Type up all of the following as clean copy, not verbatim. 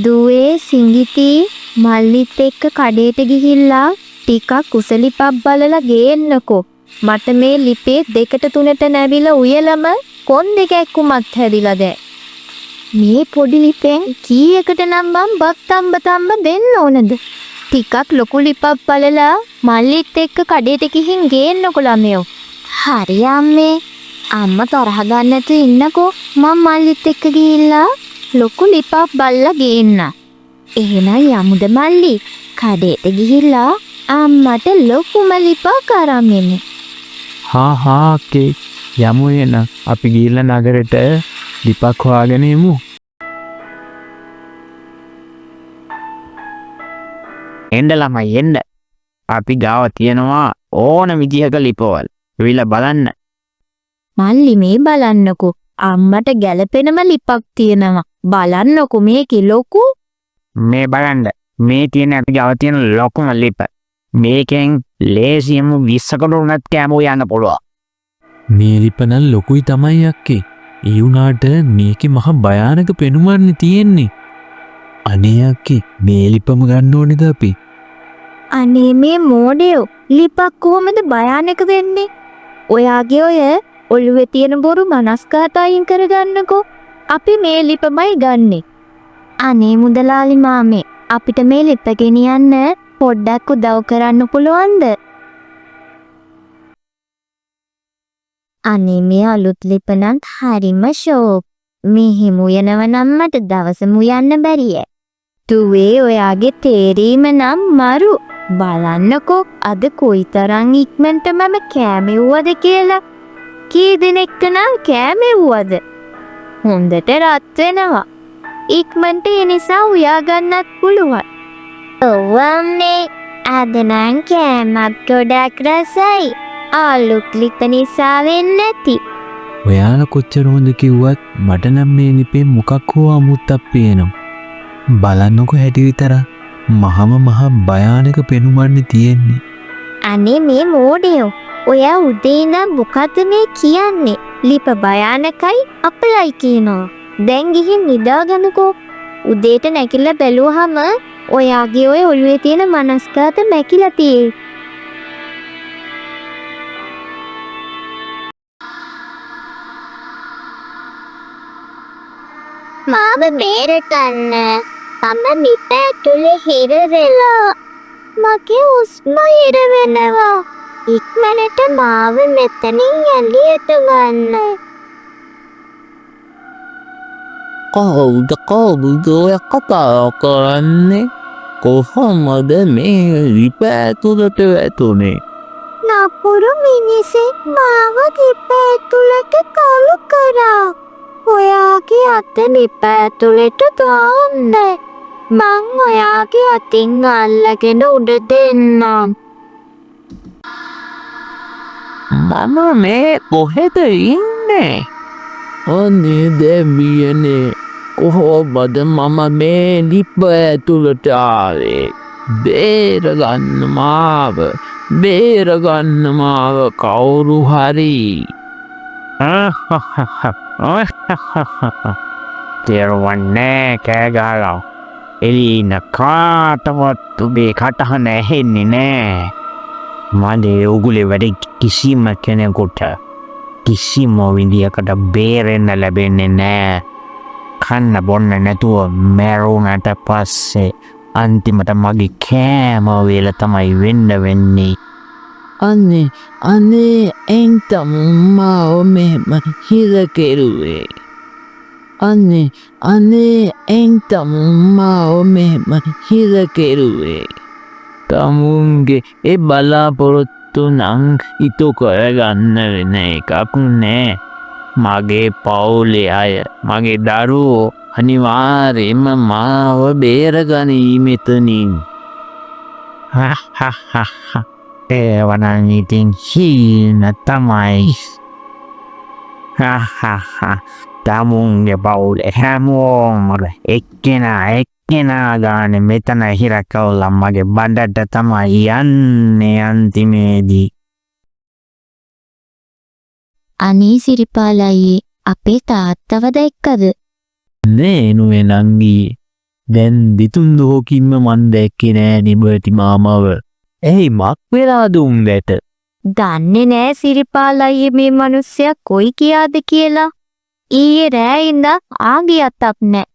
දුවේ සිඟිති මල්ලිත් එක්ක කඩේට ගිහිල්ලා ටිකක් කුසලිපක් බලලා ගේන්නකෝ. මට මේ ලිපේ 2ට 3ට නැවිලා උයලම කොන් දෙක එක්කුමත් හැදිලා දැන්. මේ පොඩි ලිපෙන් කීයකට නම් මං බත්තම්බ දෙන්න ඕනද? ටිකක් ලොකු ලිපක් බලලා මල්ලිත් එක්ක කඩේට ගිහින් ගේන්නකෝ ළමයෝ. හරි අම්මේ. අම්මා තරහ ගන්න නැතුව ඉන්නකෝ. මං මල්ලිත් එක්ක ගිහිල්ලා ලොකු ලිපක් බලලා ගේන්න. එහෙනම් යමුද මල්ලි? කඩේට ගිහිල්ලා අම්මට ලොකුම ලිපක් අරන් එන්න. හා අක්කේ යමු එන. අපි ගිහිල්ලා නගරෙට ලිපක් හොයාගෙන යමු. එන්න ළමයි එන්න. අපි ගාව තියනවා ඕන විදිහක ලිපවල. විල බලන්න. මල්ලි මේ බලන්නකෝ. අම්මට ගැළපෙනම ලිපක් තියෙනවා. බලන්නකෝ මේකේ ලොකු. මේ බලන්න. මේ තියෙන අපි ගාව තියෙන ලොකුම ලිප. මේකෙන් ලේසියම 20කට උනත් කැම යන්න පුළුවන්. මේ ලිප නම් ලොකුයි තමයි අක්කේ. ඒ වුණාට මේකේ මහ භයානක පෙනුමක් තියෙන්නේ. අනේ අක්කේ මේ ලිපම ගන්න ඕනේද අපි? අනේ මේ මෝඩයෝ ලිපක් කොහොමද භයානක වෙන්නේ? ඔයාගේ ඔය ඔළුවේ තියෙන බොරු මනස්කාත අයින් කරගන්නකෝ. අපි මේ ලිපමයි ගන්නෙ. අනේ මුදලාලි මාමේ අපිට මේ ලිප ගෙනියන්න පොඩ්ඩක් උදව් කරන්න පුළුවන්ද? අනේ මේ අලුත් ලිප නම් හරිම ෂෝක්. මෙහෙම උයනව නම් මට දවසම උයන්න බැරිය. දුවේ ඔයාගේ තේරීම නම් මරු. බලන්නකෝ අද කොයිතරම් ඉක්මනට මම කෑමෙව්වද කියලා. කී දිනෙකට නම් කෑමෙව්වද? හොඳට රත් වෙනවා. ඉක්මනට ඒ නිසා උයා ගන්නත් පුළුවන්. ඔව් අම්මේ අද නම් කෑමක් ගොඩක් රසයි. අලුත් ලිප නිසා වෙන්නේ නැති. ඔයාලා කොච්චර හොඳ කිව්වත් මට නම් මේ ලිපේ මොකක් හෝ අමුත්තක් පේනවා. බලන්නකෝ හැටි විතර මහ භයානක පෙනුමක් තියෙන්නේ. අනේ මේ මෝඩයෝ ඔයා උදේ ඉඳන් මොකද්ද මේ කියන්නේ? ලිප භයානකයි අපලයි කියනවා. දැන් ගිහින් නිදාගන්නකෝ. උදේට නැගිටලා බැලුවාම ඔයාගේ ඔය ඔළුවේ තියෙන මනස්කාත මැකිලා තියෙයි. මාව බේරගන්න. මම ලිප ඇතුලේ හිර වෙලා. මගේ හුස්ම හිර වෙනවා. ඉක්මනට මාව මෙතනින් එළියට ගන්න. කවුද ඔය කතා කරන්නේ? කොහොමද මේ ලිප ඇතුළට වැටුනේ? නපුරු මිනිසෙක් මාව ලිප ඇතුළට කළු කරා. ඔයාගේ අත ලිප ඇතුළට දාන්න. මං ඔයාගේ අතින් අල්ලගෙන උඩ දෙන්නම්. මම මේ කොහෙද ඉන්නේ? අනේ දෙවියනේ කොහොමද මම මේ ලිප ඇතුළට ආවේ? බේරගන්න මාව කවුරු හරි. තේරුවන්නේ කෑගාලා. එලින කාටවත් උබේ කටහන ඇහෙන්නේ නෑ. මගේ උගුලේ වැඩ කිසිම කෙනෙකුට කිසිම විදියකට බේරෙන්න ලැබෙන්නේ නෑ. කන්න බොන්න නැතුව මැරුණට පස්සේ අන්තිමට මගේ කෑම වේල තමයි වෙන්නේ. අනේ එන්ටම මාව මෙහෙම හිර කෙරුවේ. අනේ එන්ටම මාව මෙහෙම හිර කෙරුවේ. තමුන්ගේ ඒ බලාපොරොත්තු නම් ඉටු කරගන්න වෙන එකක් නෑ. මගේ පවුලේ අය, මගේ දරුවෝ අනිවාර්යයෙන්ම මාව බේරගනී මෙතනින්. ඒවනම් ඉතින් හීන තමයි. තමුන්ගේ පවුලේ හැමෝම එක්කෙනා ගානේ මෙතන හිර කවලා මගේ බඩට තමයි යන්නේ අන්තිමේදී. අනේ සිරිපාලයි අපේ තාත්තව දැක්කද? නේ නුවේ නංගී. දැන් දිතුන් දෝකින්ම මන් දැක්කේ නෑ නිබටි මාමව. ඇයි මක් වෙලා දුම්දැට? දන්නේ නෑ සිරිපාල අයියේ මේ මිනිස්සයා කොයි කියාද කියලා. ඊයේ රෑ ඉඳන් ආගියත්තක් නෑ.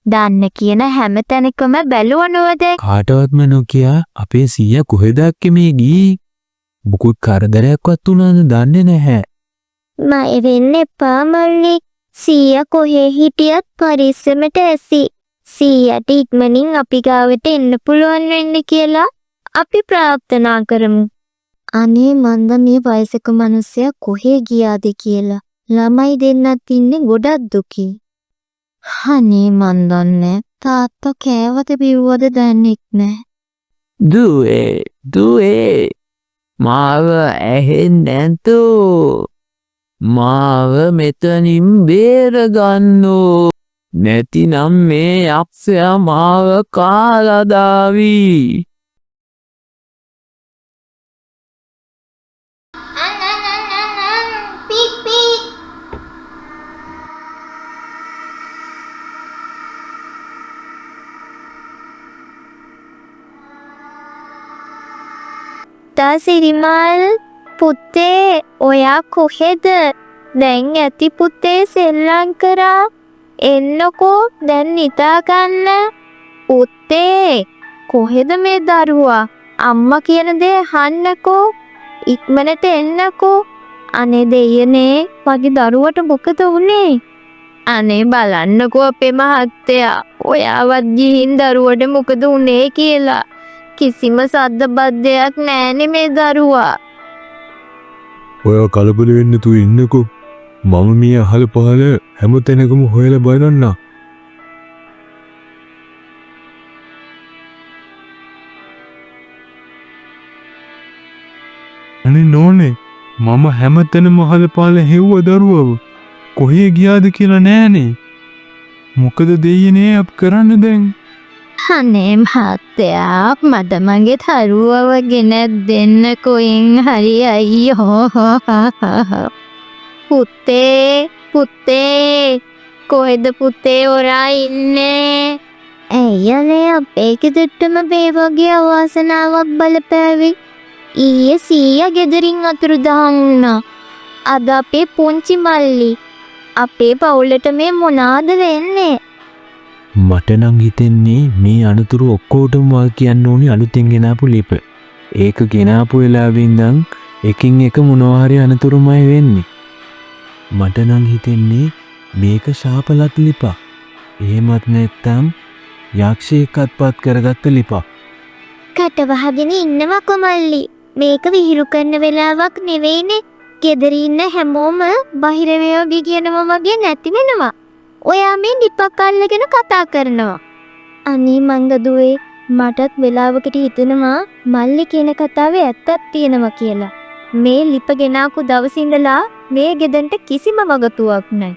දන්න කියන හැම තැනකම බැලුවනවද? කාටවත්ම නොකියා අපේ සීයා කොහෙද මේ ගියේ? මුකුත් කරදරයක්වත් උනාද දන්නේ නැහැ. මම වෙන්න එපා මල්ලි. සීයා කොහේ හිටියත් පරිස්සමට ඇසි. සීයාට ඉක්මනින් අපි ගාවට එන්න පුළුවන් වෙන්න කියලා අපි ප්‍රාර්ථනා කරමු. අනේ මන්ද මේ වයසක මිනිස්සයා කොහේ ගියාද කියලා. ළමයි දෙන්නත් ඉන්නේ ගොඩක් දුකී. අනේ මන් දන්නේ තාත්තා කෑවද බිව්වද දන්නේ නැහැ. දුවේ මාව ඇහෙන්නේ නැතෝ. මාව මෙතනින් බේරගන්නෝ. නැතිනම් මේ යක්ෂයා මාව කාලා දාවි. සිරිමල් පුතේ ඔයා කොහෙද? දැන් ඇති පුතේ සෙල්ලම් කරා. එන්නකෝ දැන් නිදා ගන්න. පුතේ කොහෙද මේ දරුවා? අම්මා කියන දේ අහන්නකෝ. ඉක්මනට එන්නකෝ. අනේ දෙයනේ මගේ දරුවට මොකද වුනේ? අනේ බලන්නකෝ අපේ මහත්තයා. ඔයාවත් ගිහින් දරුවට මොකද වුනේ කියලා. කිසිම සද්ද බද්දයක් නෑනේ මේ දරුවා. ඔයා කලබල වෙන්න තු ඉන්නකෝ. මම මේ අහල පහල හැම තැනකම හොයලා බලන්න. අනේ නෝනේ මම හැම තැනම අහල පහල හෙව්ව දරුවව. කොහේ ගියාද කියලා නෑනේ. මොකද දෙයියනේ අප් කරන්න දැන්? අනේ මහත්තයා මට මගේ දරුවව ගෙන දෙන්න කොහෙන් හරි අයියෝ. පුතේ කොහෙද පුතේ ඔරා ඉන්නේ? ඇයියනේ අපේ ගෙදරටම මේ වගේ අවාසනාවක් බලපෑවි. ඊයේ සීයා ගෙදරින් අතුරුදහන් වුණා. අද අපේ පුංචි මල්ලි. අපේ පවුලට මේ මොනාද වෙන්නේ? මට නම් හිතෙන්නේ මේ අනතුරු ඔක්කොටම වා කියන්න ඕනි අලුතෙන් ගෙනාපු ලිප. ඒක ගෙනාපු වෙලාවෙ ඉඳන් එකින් එක මොනවා හරි අනතුරුමයි වෙන්නේ. මට නම් හිතෙන්නේ මේක ශාපලත් ලිපක්. එහෙමත් නැත්නම් යක්ෂයෙක්වත් කරගත්ත ලිපක්. කට වහගෙන ඉන්නවා කොමල්ලි. මේක විහිළු කරන වෙලාවක් නෙවෙයිනේ. ගෙදර ඉන්න හැමෝම බහිර වේවි කියනවා වගේ නැති වෙනවා. ඔයා මේ ලිපක් අල්ලගෙන කතා කරනවා. අනේ මංගදුවේ මටත් වෙලාවකට හිතෙනවා මල්ලි කියන කතාවේ ඇත්තක් තියෙනවා කියලා. මේ ලිප ගෙනාපු දවසේ ඉඳලා මේ ගෙදරට කිසිම වගතුවක් නැහැ.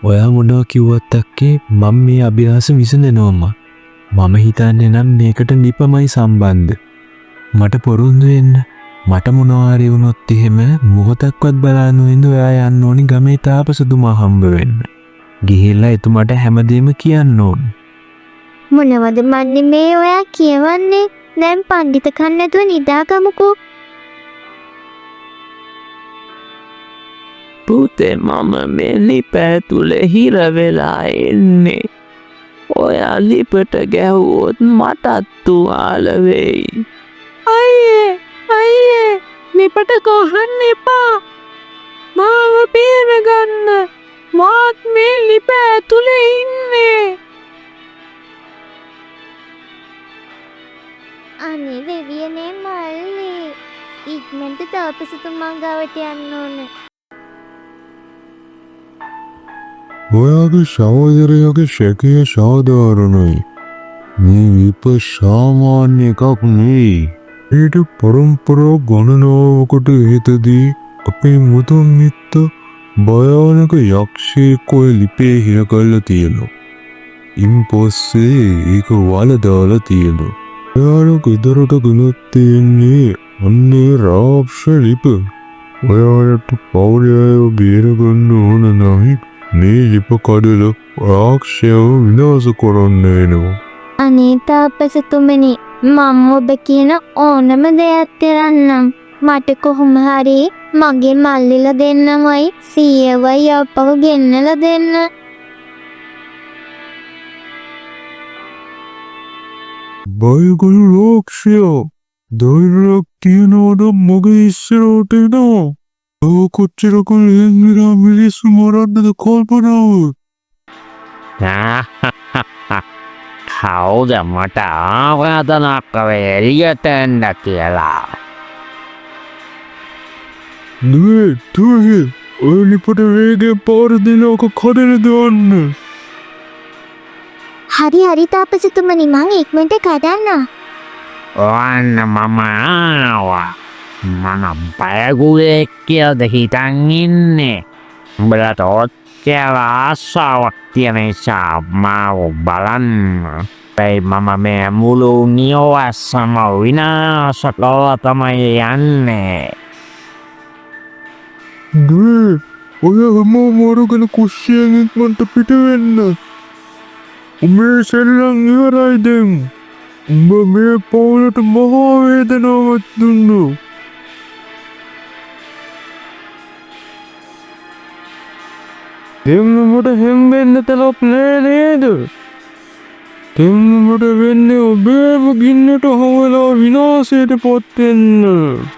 ඔයා මොනවා කිව්වත් අක්කේ මම මේ අභ්‍යාස විසඳනවම. මම හිතන්නේ නම් මේකට ලිපමයි සම්බන්ධ. මට පොරොන්දු වෙන්න. මට මොනවා හරි වුණොත් එහෙම මොහොතක්වත් බලන්න වෙන්න ඔයා යන්න ඕනි ගමේ තාපසතුමා හම්බ වෙන්න. ගිහිල්ලා එතුමාට හැමදේම කියන්න ඕන. මොනවද මන්නේ මේ ඔයා කියවන්නේ? දැන් පඬිත කන් නැතුව නිදාගමුකෝ. පුතේ මම මේ ලිප ඇතුලේ හිර වෙලා ඉන්නේ. ඔයා ලිපට ගැහුවොත් මටත් තුවාල වෙයි. අයියේ ලිපට ගහන්න එපා. මාව බේරගන්න. මාත් මේ ලිප ඇතුලේ ඉන්නේ. අනේ දෙවියනේ මල්ලි. ඉක්මනට තාපසතුමා ගාවට යන්න ඕන. ඔයාගේ සහෝදරයාගේ ශකය සාධාරණයි. මේ ලිප සාමාන්‍ය එකක් නෙවෙයි. ඊට පරම්පරා ගණනාවකට හේතදී අපේ මුතුන් මිත්ත භයානක යක්ෂයෙක් ඔය ලිපේ හිර කරලා තියෙනවා. ඉන් පස්සේ ඒක වල දාලා තියෙනවා. ඔයාලා ගෙදරට ගෙනත් තියෙන්නේ අන්නේ රාක්ෂ ලිප. ඔයාලට පවුලේ අයව බේරගන්න ඕන නම් මේ ලිප කඩල රාක්ෂයව විනාශ කරන්න එනවා. අනේ තාපසතුමනි මම ඔබ කියන ඕනම දෙයක් කරන්නම්. මට කොහොම හරි මගේ මල්ලිලා දෙන්නමයි සීයවයි අපව ගෙන්නලා දෙන්න. බයගොළු රාක්ෂයා ධෛර්යයක් තියනවද මගේ ඉස්සරහට එනවා. කොච්චර කලින් ඉඳලා මිනිස්සු මරන්නද කල්පනාව. කවුද මට ආරාධනා කරේ එළියට එන්න කියලා? තුහේ ඔය ලිපට වේගෙන් පාර දෙලා ඔක කඩල දාන්න. හරි තාපසතුමනි මං ඉක්මනට කඩන්න. ඔන්න මම ආවා. මම බයගුලෙක් කියලාද හිතන් ඉන්නේ. උඹලට ඔච්චර ආසාවක් තියෙන නිසා මාව බලන්න. මම මේ මුළු නියවස්සම විනාශ කරලා තමයි යන්නේ. ඔය හැමෝම අරගෙන කුස්සියෙන් ඉක්මනට පිට වෙන්න. උඹේ සෙල්ලම් ඉවරයි දැන්. උඹ මේ පවුලට මහා වේදනාවක් දුන්නා. දෙන්නමට හෙම්බෙන්න තලක් නෑ නේද? දෙන්නමට වෙන්නේ ඔබේම ගින්නට හොවලා විනාශයට පත් වෙන්න.